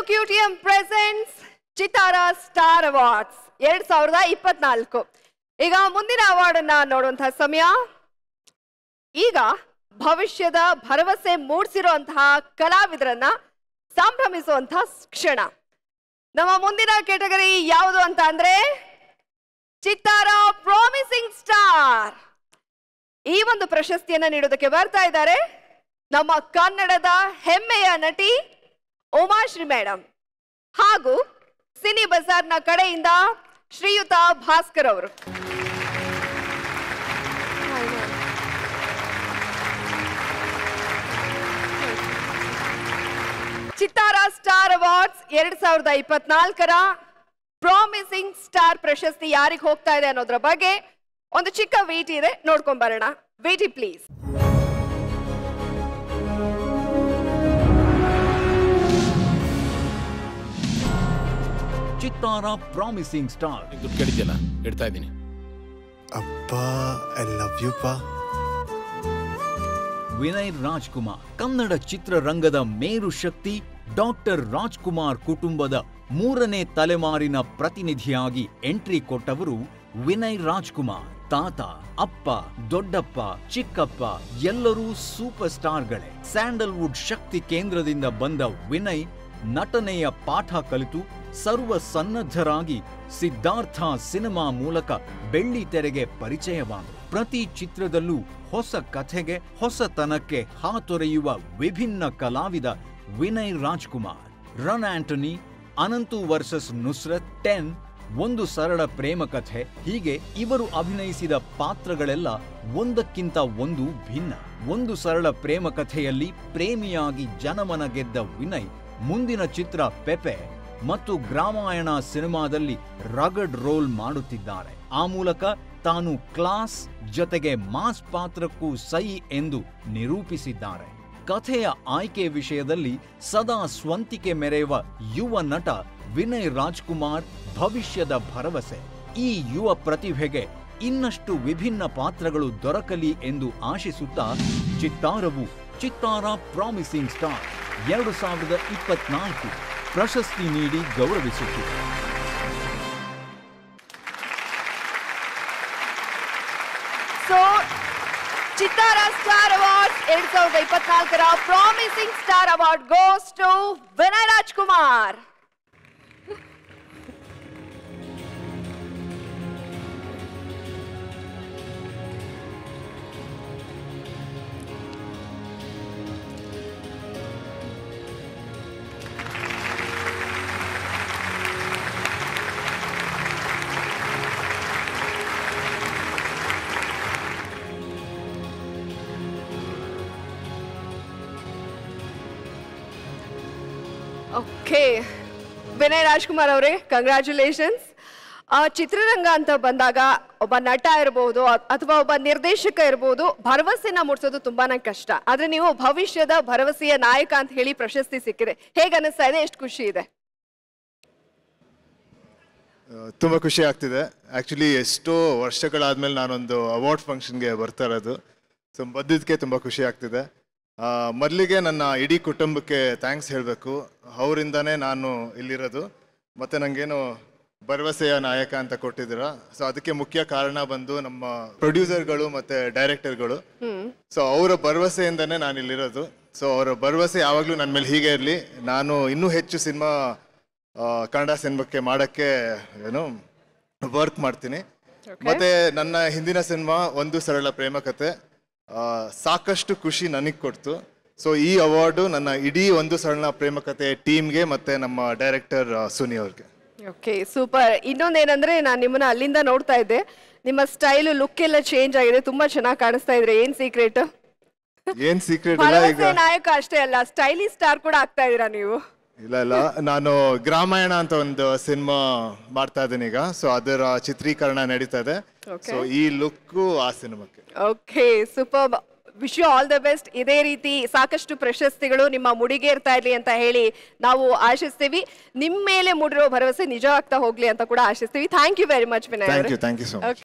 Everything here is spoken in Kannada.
QTM presents ಚಿತ್ತಾರ ಸ್ಟಾರ್ ಅವಾರ್ಡ್ಸ್ 2024. ಈಗ ಮುಂದಿನ ಅವಾರ್ಡ್ ಅನ್ನ ನೋಡುವಂತಹ ಸಮಯ. ಈಗ ಭವಿಷ್ಯದ ಭರವಸೆ ಮೂಡಿಸಿರುವಂತಹ ಕಲಾವಿದರನ್ನ ಸಂಭ್ರಮಿಸುವಂತಹ ಕ್ಷಣ. ನಮ್ಮ ಮುಂದಿನ ಕ್ಯಾಟಗರಿ ಯಾವುದು ಅಂತ ಅಂದ್ರೆ ಚಿತ್ತಾರ ಪ್ರಾಮಿಸಿಂಗ್ ಸ್ಟಾರ್. ಈ ಒಂದು ಪ್ರಶಸ್ತಿಯನ್ನ ನೀಡೋದಕ್ಕೆ ಬರ್ತಾ ಇದ್ದಾರೆ ನಮ್ಮ ಕನ್ನಡದ ಹೆಮ್ಮೆಯ ನಟಿ ಉಮಾಶ್ರೀ ಮೇಡಮ್ ಹಾಗೂ ಸಿನಿ ಬಜಾರ್ನ ಕಡೆಯಿಂದ ಶ್ರೀಯುತ ಭಾಸ್ಕರ್ ಅವರು. ಚಿತ್ತಾರ ಸ್ಟಾರ್ ಅವಾರ್ಡ್ಸ್ 2024ರ ಪ್ರಾಮಿಸಿಂಗ್ ಸ್ಟಾರ್ ಪ್ರಶಸ್ತಿ ಯಾರಿಗೆ ಹೋಗ್ತಾ ಇದೆ ಅನ್ನೋದ್ರ ಬಗ್ಗೆ ಒಂದು ಚಿಕ್ಕ ವೇಟಿ ಇದೆ, ನೋಡ್ಕೊಂಡ್ ಬರೋಣ. ವೇಟಿ ಪ್ಲೀಸ್. ಚಿತ್ತಾರ ಪ್ರಾಮಿಸಿಂಗ್ ಸ್ಟಾರ್. ದುಡ್ಡು ಕೇಳಿದ್ಯಲ್ಲ, ಇಡ್ತಾ ಇದ್ದೀನಿ. ಅಪ್ಪ ಐ ಲವ್ ಯು ಪಾ. ವಿನಯ್ ರಾಜ್ಕುಮಾರ್ ಕನ್ನಡ ಚಿತ್ರರಂಗದ ಮೇರು ಶಕ್ತಿ. ಡಾಕ್ಟರ್ ರಾಜ್ಕುಮಾರ್ ಕುಟುಂಬದ 3ನೇ ತಲೆಮಾರಿನ ಪ್ರತಿನಿಧಿಯಾಗಿ ಎಂಟ್ರಿ ಕೊಟ್ಟವರು ವಿನಯ್ ರಾಜ್ಕುಮಾರ್. ತಾತ, ಅಪ್ಪ, ದೊಡ್ಡಪ್ಪ, ಚಿಕ್ಕಪ್ಪ ಎಲ್ಲರೂ ಸೂಪರ್ ಸ್ಟಾರ್ಗಳೇ. ಸ್ಯಾಂಡಲ್ವುಡ್ ಶಕ್ತಿ ಕೇಂದ್ರದಿಂದ ಬಂದ ವಿನಯ್ ನಟನೆಯ ಪಾಠ ಕಲಿತು ಸರ್ವ ಸನ್ನದ್ಧರಾಗಿ ಸಿದ್ಧಾರ್ಥ ಸಿನಿಮಾ ಮೂಲಕ ಬೆಳ್ಳಿ ತೆರೆಗೆ ಪರಿಚಯವಾದರು. ಪ್ರತಿ ಚಿತ್ರದಲ್ಲೂ ಹೊಸ ಕಥೆಗೆ ಹೊಸತನಕ್ಕೆ ಹಾತೊರೆಯುವ ವಿಭಿನ್ನ ಕಲಾವಿದ Vinay Rajkumar. Run Antony, Ananthu versus Nusrat, 10, ಒಂದು ಸರಳ ಪ್ರೇಮ ಕಥೆ, ಹೀಗೆ ಇವರು ಅಭಿನಯಿಸಿದ ಪಾತ್ರಗಳೆಲ್ಲ ಒಂದಕ್ಕಿಂತ ಒಂದು ಭಿನ್ನ. ಒಂದು ಸರಳ ಪ್ರೇಮ ಕಥೆಯಲ್ಲಿ ಪ್ರೇಮಿಯಾಗಿ ಜನಮನ ಗೆದ್ದ ವಿನಯ್ ಮುಂದಿನ ಚಿತ್ರ ಪೆಪೆ ಮತ್ತು ಗ್ರಾಮಾಯಣ ಸಿನಿಮಾದಲ್ಲಿ ರಗಡ್ ರೋಲ್ ಮಾಡುತ್ತಿದ್ದಾರೆ. ಆ ಮೂಲಕ ತಾನು ಕ್ಲಾಸ್ ಜೊತೆಗೆ ಮಾಸ್ ಪಾತ್ರಕ್ಕೂ ಸೈ ಎಂದು ನಿರೂಪಿಸಿದ್ದಾರೆ. ಕಥೆಯ ಆಯ್ಕೆ ವಿಷಯದಲ್ಲಿ ಸದಾ ಸ್ವಂತಿಕೆ ಮೆರೆಯುವ ಯುವ ನಟ ವಿನಯ್ ರಾಜ್ಕುಮಾರ್ ಭವಿಷ್ಯದ ಭರವಸೆ. ಈ ಯುವ ಪ್ರತಿಭೆಗೆ ಇನ್ನಷ್ಟು ವಿಭಿನ್ನ ಪಾತ್ರಗಳು ದೊರಕಲಿ ಎಂದು ಆಶಿಸುತ್ತಾ ಚಿತ್ತಾರವು ಚಿತ್ತಾರ ಪ್ರಾಮಿಸಿಂಗ್ ಸ್ಟಾರ್ 2024 ಪ್ರಶಸ್ತಿ ನೀಡಿ ಗೌರವಿಸುತ್ತಿದೆ. ಚಿತ್ತಾರ ಸ್ಟಾರ್ ಅವಾರ್ಡ್ 2024ರ promising star award goes to Vinay Rajkumar. Okay, Vinay Rajkumar ಅವರೇ, ಕಂಗ್ರ್ಯಾಚುಲೇಷನ್ಸ್. ಚಿತ್ರರಂಗ ಅಂತ ಬಂದಾಗ ಒಬ್ಬ ನಟ ಇರಬಹುದು ಅಥವಾ ಒಬ್ಬ ನಿರ್ದೇಶಕ ಇರಬಹುದು, ಭರವಸೆನ ಮೂಡಿಸೋದು ತುಂಬಾನೇ ಕಷ್ಟ. ಆದ್ರೆ ನೀವು ಭವಿಷ್ಯದ ಭರವಸೆಯ ನಾಯಕ ಅಂತ ಹೇಳಿ ಪ್ರಶಸ್ತಿ ಸಿಕ್ಕಿದೆ. ಹೇಗೆ ಅನಿಸ್ತಾ ಇದೆ? ಎಷ್ಟು ಖುಷಿ ಇದೆ? ತುಂಬ ಖುಷಿ ಆಗ್ತಿದೆ. ಆ್ಯಕ್ಚುಲಿ ಎಷ್ಟೋ ವರ್ಷಗಳಾದ್ಮೇಲೆ ನಾನೊಂದು ಅವಾರ್ಡ್ ಫಂಕ್ಷನ್ಗೆ ಬರ್ತಾ ಇರೋದು. ಸೊ ಬಂದಿದ್ದಕ್ಕೆ ತುಂಬ ಖುಷಿ ಆಗ್ತಿದೆ. ಮೊದಲಿಗೆ ನನ್ನ ಇಡೀ ಕುಟುಂಬಕ್ಕೆ ಥ್ಯಾಂಕ್ಸ್ ಹೇಳಬೇಕು. ಅವರಿಂದನೇ ನಾನು ಇಲ್ಲಿರೋದು. ಮತ್ತು ನನಗೇನು ಭರವಸೆಯ ನಾಯಕ ಅಂತ ಕೊಟ್ಟಿದ್ದೀರಾ. ಸೊ ಅದಕ್ಕೆ ಮುಖ್ಯ ಕಾರಣ ಬಂದು ನಮ್ಮ ಪ್ರೊಡ್ಯೂಸರ್ಗಳು ಮತ್ತು ಡೈರೆಕ್ಟರ್ಗಳು. ಸೊ ಅವರ ಭರವಸೆಯಿಂದನೇ ನಾನು ಇಲ್ಲಿರೋದು. ಸೊ ಅವರ ಭರವಸೆ ಯಾವಾಗಲೂ ನನ್ನ ಮೇಲೆ ಹೀಗೆ ಇರಲಿ. ನಾನು ಇನ್ನೂ ಹೆಚ್ಚು ಸಿನಿಮಾ ಕನ್ನಡ ಸಿನಿಮಾಕ್ಕೆ ಮಾಡೋಕ್ಕೆ ವರ್ಕ್ ಮಾಡ್ತೀನಿ. ಮತ್ತು ನನ್ನ ಹಿಂದಿನ ಸಿನಿಮಾ ಒಂದು ಸರಳ ಪ್ರೇಮ ಕಥೆ ಸಾಕಷ್ಟು ಖುಷಿ ನನಗೆ ಕೊಡ್ತು. ಸೊ ಈ ಅವಾರ್ಡು ನನ್ನ ಇಡೀ ಒಂದು ಸರಳ ಪ್ರೇಮ ಕಥೆ ಟೀಮ್ಗೆ ಮತ್ತು ನಮ್ಮ ಡೈರೆಕ್ಟರ್ ಸುನಿ ಅವ್ರಿಗೆ. Okay, super. ಇನ್ನೊಂದೇನಂದ್ರೆ ನಾನು ನಿಮ್ಮನ್ನ ಅಲ್ಲಿಂದ ನೋಡ್ತಾ ಇದ್ದೆ, ನಿಮ್ಮ ಸ್ಟೈಲು ಲುಕ್ ಎಲ್ಲ ಚೇಂಜ್ ಆಗಿದೆ, ತುಂಬಾ ಚೆನ್ನಾಗಿ ಕಾಣಿಸ್ತಾ ಇದ್ರೆ. ಏನ್ ಸೀಕ್ರೆಟ್? ಏನ್ ಸೀಕ್ರೆಟ್? ನಾಯಕ ಅಷ್ಟೇ ಅಲ್ಲ, ಸ್ಟೈಲಿಶ್ ಸ್ಟಾರ್ ಕೂಡ ಆಗ್ತಾ ಇದೀರಾ ನೀವು. ಇಲ್ಲ, ನಾನು ಗ್ರಾಮಾಯಣ ಅಂತ ಒಂದು ಸಿನಿಮಾ ಮಾಡ್ತಾ ಇದ್ದೀನಿ ಈಗ. ಸೊ ಅದರ ಚಿತ್ರೀಕರಣ ನಡೀತಾ ಇದೆ. ಸೊ ಈ ಲುಕ್ಕು ಆ ಸಿನಿಮಾಕ್ಕೆ. Okay, super. Wish you all the best. ಇದೇ ರೀತಿ ಸಾಕಷ್ಟು ಪ್ರಶಸ್ತಿಗಳು ನಿಮ್ಮ ಮುಡಿಗೆ ಇರ್ತಾ ಇರ್ಲಿ ಅಂತ ಹೇಳಿ ನಾವು ಆಶಿಸ್ತೀವಿ. ನಿಮ್ಮ ಮೇಲೆ ಮೂಡಿರೋ ಭರವಸೆ ನಿಜವಾಗ್ತಾ ಹೋಗ್ಲಿ ಅಂತ ಕೂಡ ಆಶಿಸ್ತೀವಿ. Thank you very much Vinay. Thank you so much.